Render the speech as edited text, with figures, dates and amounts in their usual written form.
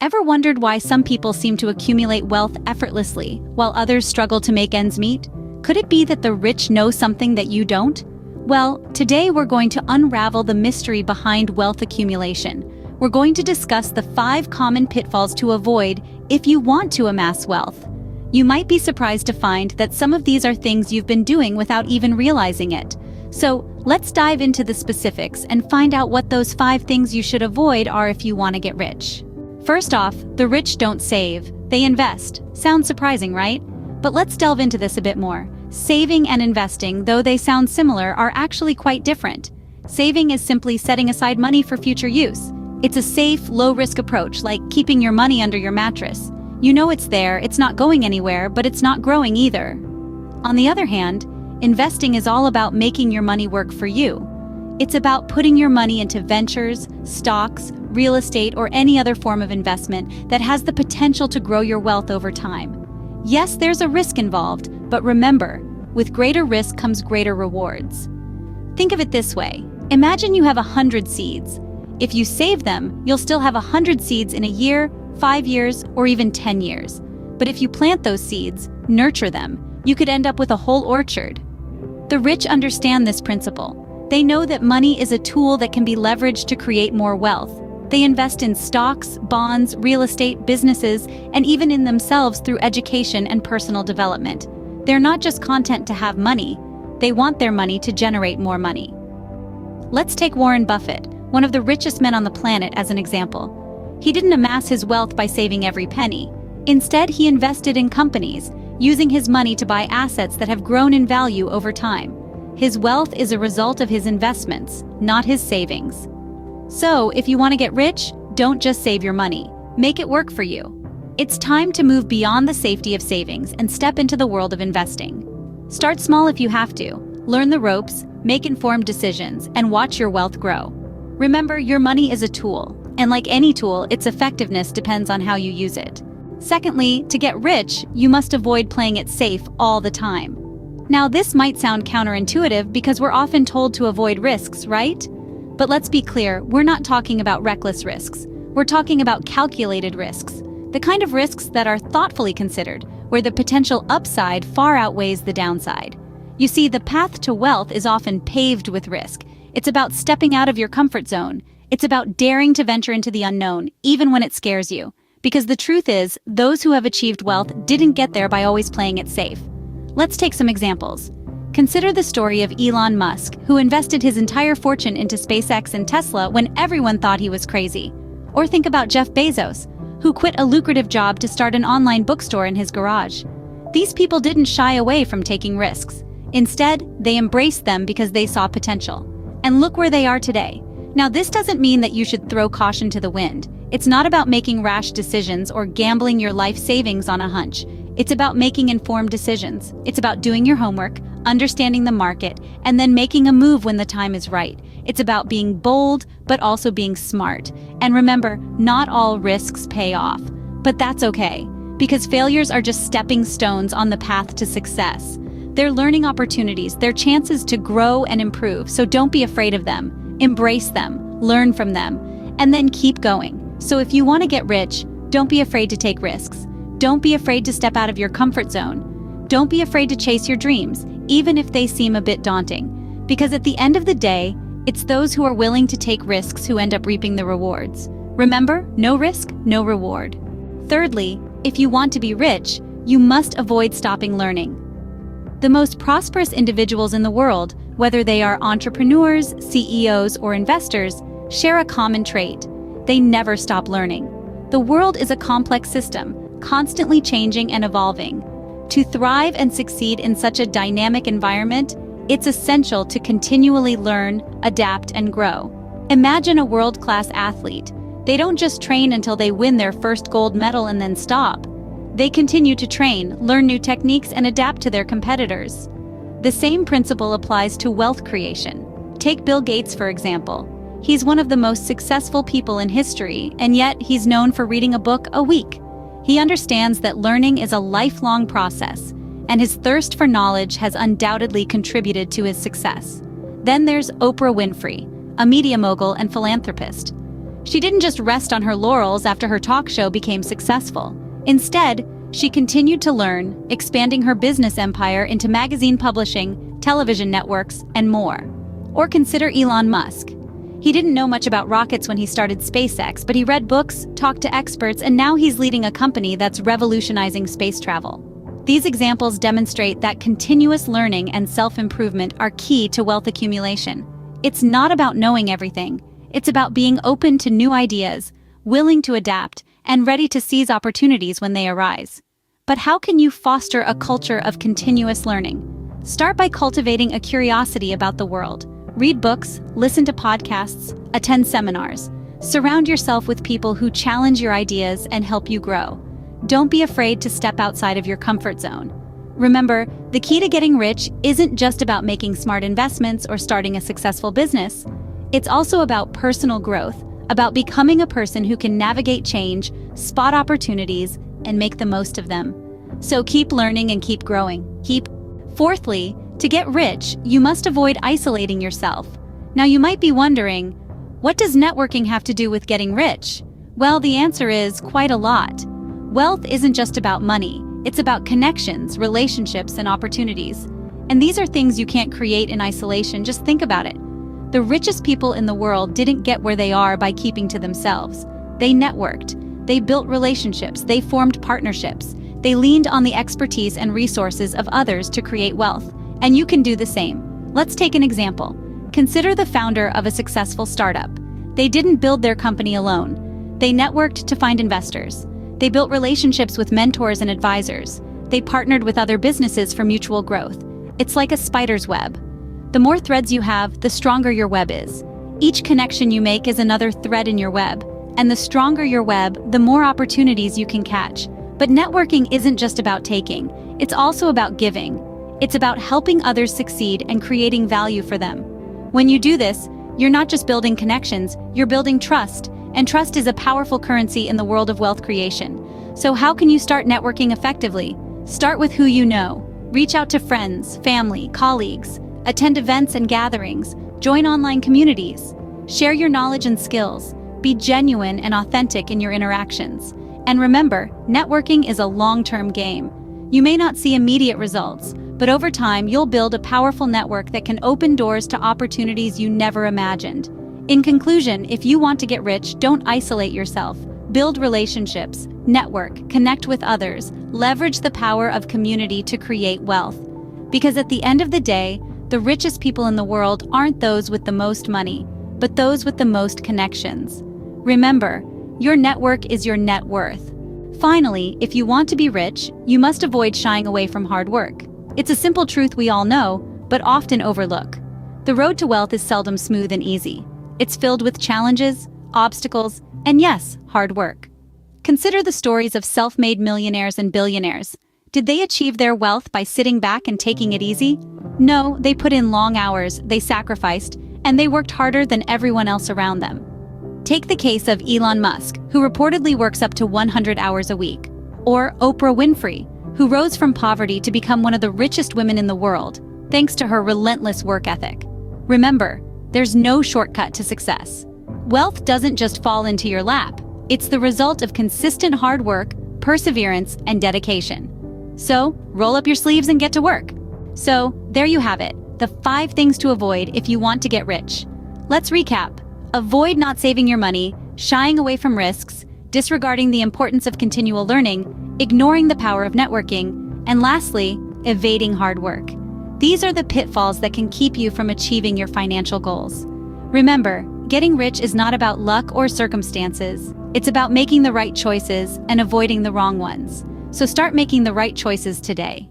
Ever wondered why some people seem to accumulate wealth effortlessly, while others struggle to make ends meet? Could it be that the rich know something that you don't? Well, today we're going to unravel the mystery behind wealth accumulation. We're going to discuss the 5 common pitfalls to avoid if you want to amass wealth. You might be surprised to find that some of these are things you've been doing without even realizing it. So, let's dive into the specifics and find out what those 5 things you should avoid are if you want to get rich. First off, the rich don't save, they invest. Sounds surprising, right? But let's delve into this a bit more. Saving and investing, though they sound similar, are actually quite different. Saving is simply setting aside money for future use. It's a safe, low-risk approach, like keeping your money under your mattress. You know it's there, it's not going anywhere, but it's not growing either. On the other hand, investing is all about making your money work for you. It's about putting your money into ventures, stocks, real estate, or any other form of investment that has the potential to grow your wealth over time. Yes, there's a risk involved, but remember, with greater risk comes greater rewards. Think of it this way. Imagine you have 100 seeds. If you save them, you'll still have 100 seeds in a year, 5 years, or even 10 years. But if you plant those seeds, nurture them, you could end up with a whole orchard. The rich understand this principle. They know that money is a tool that can be leveraged to create more wealth. They invest in stocks, bonds, real estate, businesses, and even in themselves through education and personal development. They're not just content to have money, they want their money to generate more money. Let's take Warren Buffett, one of the richest men on the planet, as an example. He didn't amass his wealth by saving every penny. Instead, he invested in companies, using his money to buy assets that have grown in value over time. His wealth is a result of his investments, not his savings. So, if you want to get rich, don't just save your money. Make it work for you. It's time to move beyond the safety of savings and step into the world of investing. Start small if you have to. Learn the ropes, make informed decisions, and watch your wealth grow. Remember, your money is a tool, and like any tool, its effectiveness depends on how you use it. Secondly, to get rich, you must avoid playing it safe all the time. Now, this might sound counterintuitive because we're often told to avoid risks, right? But let's be clear, we're not talking about reckless risks. We're talking about calculated risks, the kind of risks that are thoughtfully considered, where the potential upside far outweighs the downside. You see, the path to wealth is often paved with risk. It's about stepping out of your comfort zone. It's about daring to venture into the unknown, even when it scares you. Because the truth is, those who have achieved wealth didn't get there by always playing it safe. Let's take some examples. Consider the story of Elon Musk, who invested his entire fortune into SpaceX and Tesla when everyone thought he was crazy. Or think about Jeff Bezos, who quit a lucrative job to start an online bookstore in his garage. These people didn't shy away from taking risks. Instead, they embraced them because they saw potential. And look where they are today. Now, this doesn't mean that you should throw caution to the wind. It's not about making rash decisions or gambling your life savings on a hunch. It's about making informed decisions. It's about doing your homework, understanding the market, and then making a move when the time is right. It's about being bold, but also being smart. And remember, not all risks pay off. But that's okay, because failures are just stepping stones on the path to success. They're learning opportunities, they're chances to grow and improve, so don't be afraid of them. Embrace them, learn from them, and then keep going. So if you want to get rich, don't be afraid to take risks. Don't be afraid to step out of your comfort zone. Don't be afraid to chase your dreams, even if they seem a bit daunting. Because at the end of the day, it's those who are willing to take risks who end up reaping the rewards. Remember, no risk, no reward. Thirdly, if you want to be rich, you must avoid stopping learning. The most prosperous individuals in the world, whether they are entrepreneurs, CEOs, or investors, share a common trait. They never stop learning. The world is a complex system, constantly changing and evolving. To thrive and succeed in such a dynamic environment, it's essential to continually learn, adapt, and grow. Imagine a world-class athlete. They don't just train until they win their first gold medal and then stop. They continue to train, learn new techniques, and adapt to their competitors. The same principle applies to wealth creation. Take Bill Gates, for example. He's one of the most successful people in history, and yet he's known for reading a book a week. He understands that learning is a lifelong process, and his thirst for knowledge has undoubtedly contributed to his success. Then there's Oprah Winfrey, a media mogul and philanthropist. She didn't just rest on her laurels after her talk show became successful. Instead, she continued to learn, expanding her business empire into magazine publishing, television networks, and more. Or consider Elon Musk. He didn't know much about rockets when he started SpaceX, but he read books, talked to experts, and now he's leading a company that's revolutionizing space travel. These examples demonstrate that continuous learning and self-improvement are key to wealth accumulation. It's not about knowing everything. It's about being open to new ideas, willing to adapt, and ready to seize opportunities when they arise. But how can you foster a culture of continuous learning? Start by cultivating a curiosity about the world. Read books, listen to podcasts, attend seminars. Surround yourself with people who challenge your ideas and help you grow. Don't be afraid to step outside of your comfort zone. Remember, the key to getting rich isn't just about making smart investments or starting a successful business. It's also about personal growth, about becoming a person who can navigate change, spot opportunities, and make the most of them. So keep learning and keep growing. Fourthly, to get rich, you must avoid isolating yourself. Now you might be wondering, what does networking have to do with getting rich? Well, the answer is quite a lot. Wealth isn't just about money. It's about connections, relationships, and opportunities. And these are things you can't create in isolation. Just think about it. The richest people in the world didn't get where they are by keeping to themselves. They networked. They built relationships. They formed partnerships. They leaned on the expertise and resources of others to create wealth. And you can do the same. Let's take an example. Consider the founder of a successful startup. They didn't build their company alone. They networked to find investors. They built relationships with mentors and advisors. They partnered with other businesses for mutual growth. It's like a spider's web. The more threads you have, the stronger your web is. Each connection you make is another thread in your web. And the stronger your web, the more opportunities you can catch. But networking isn't just about taking. It's also about giving. It's about helping others succeed and creating value for them. When you do this, you're not just building connections, you're building trust. And trust is a powerful currency in the world of wealth creation. So how can you start networking effectively? Start with who you know. Reach out to friends, family, colleagues. Attend events and gatherings. Join online communities. Share your knowledge and skills. Be genuine and authentic in your interactions. And remember, networking is a long-term game. You may not see immediate results, but over time you'll build a powerful network that can open doors to opportunities you never imagined. In conclusion, if you want to get rich, don't isolate yourself. Build relationships, network, connect with others, leverage the power of community to create wealth. Because at the end of the day, the richest people in the world aren't those with the most money, but those with the most connections. Remember, your network is your net worth. Finally, if you want to be rich, you must avoid shying away from hard work. It's a simple truth we all know, but often overlook. The road to wealth is seldom smooth and easy. It's filled with challenges, obstacles, and yes, hard work. Consider the stories of self-made millionaires and billionaires. Did they achieve their wealth by sitting back and taking it easy? No, they put in long hours, they sacrificed, and they worked harder than everyone else around them. Take the case of Elon Musk, who reportedly works up to 100 hours a week, or Oprah Winfrey, who rose from poverty to become one of the richest women in the world, thanks to her relentless work ethic. Remember, there's no shortcut to success. Wealth doesn't just fall into your lap. It's the result of consistent hard work, perseverance, and dedication. So, roll up your sleeves and get to work. So, there you have it, the 5 things to avoid if you want to get rich. Let's recap. Avoid not saving your money, shying away from risks, disregarding the importance of continual learning, ignoring the power of networking, and lastly, evading hard work. These are the pitfalls that can keep you from achieving your financial goals. Remember, getting rich is not about luck or circumstances. It's about making the right choices and avoiding the wrong ones. So start making the right choices today.